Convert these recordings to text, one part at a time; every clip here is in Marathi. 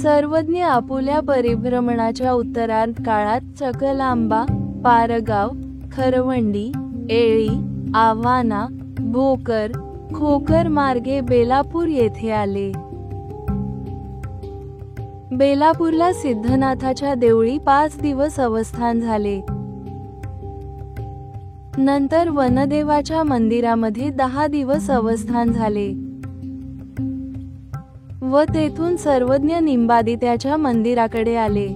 सर्वज्ञ आपुल्या परिभ्रमणाच्या उत्तरार्ध काळात चकलांबा, पारगाव, खरवंडी, येळी, आव्हाना, भोकर, खोकर मार्गे बेलापूर येथे आले. बेलापूरला सिद्धनाथाच्या देवळी 5 दिवस अवस्थान झाले. नंतर वनदेवाच्या मंदिरामध्ये 10 दिवस अवस्थान झाले व तेथून सर्वज्ञ निंबादित्याच्या मंदिराकडे आले.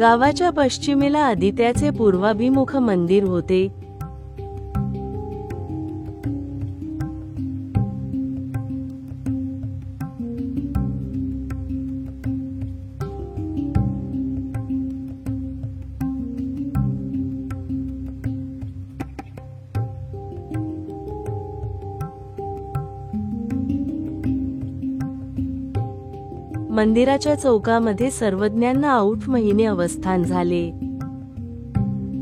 गावाच्या पश्चिमेला आदित्याचे पूर्वाभिमुख मंदिर होते. मंदिराच्या चौकामध्ये सर्वज्ञांना 8 महिने अवस्थान झाले.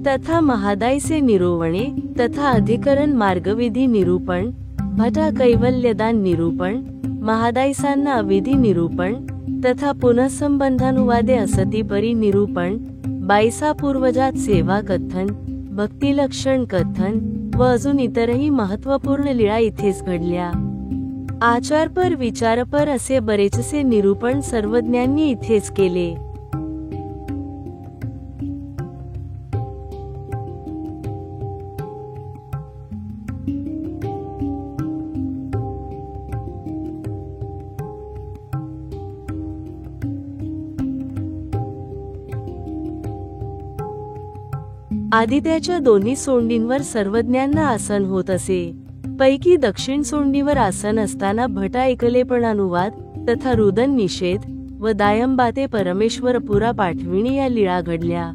तथा महादाईचे निरोवणे तथा अधिकरण मार्गविधी निरूपण, भटा कैवल्यदान निरूपण, महादाईसांना अविधी निरूपण तथा पुनःसंबंधानुवादे असतीपरी निरूपण, बाईसा पूर्वजात सेवा कथन, भक्तिलक्षण कथन व अजून इतरही महत्त्वपूर्ण लीळा इथेच घडल्या. आचारपर विचारपर असे बरेचसे निरूपण सर्वज्ञांनी इथेच केले. आदित्याच्या दोन्ही सोंडींवर सर्वज्ञांना आसन होत असे. पैकी दक्षिण सोंडीवर आसन असताना भटा एकलेपणानुवाद तथा रुदन निषेध व दायंबाते परमेश्वर पुरा पाठविणी या लीळा घडल्या.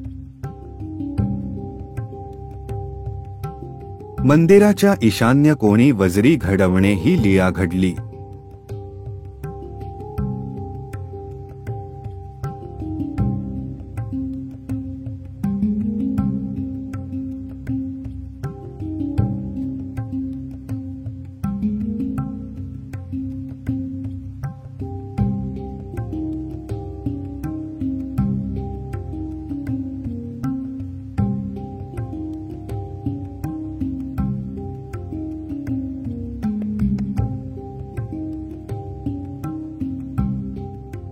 मंदिराच्या ईशान्य कोणी वजरी घडवणे ही लीळा घडली.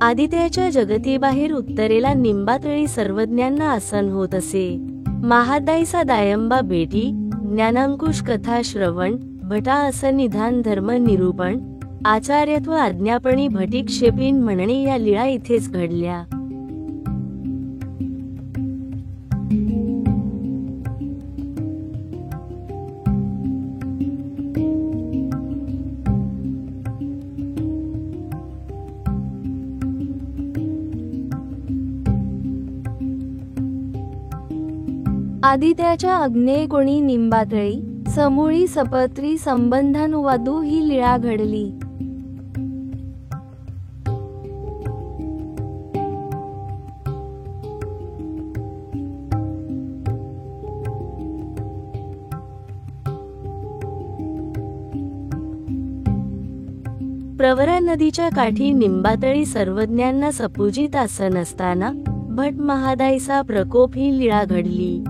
आदित्याच्या जगतीबाहेर उत्तरेला निंबातळी सर्वज्ञांना आसन होत असे. महादाईसा दायंबा भेटी, ज्ञानांकुश कथा श्रवण, भटा असनिधान धर्म निरूपण, आचार्यत्व आज्ञापणी भटिक्षेपीन म्हणणे या लीळा इथेच घडल्या. आदित्याच्या आग्नेय कोणी निंबातळी, समूळी सपत्री संबंधानुवादू ही लीळा घडली. प्रवरा नदीच्या काठी निंबातळी सर्वज्ञांना सपूजित आसन असताना भट महादाईचा प्रकोप ही लीळा घडली.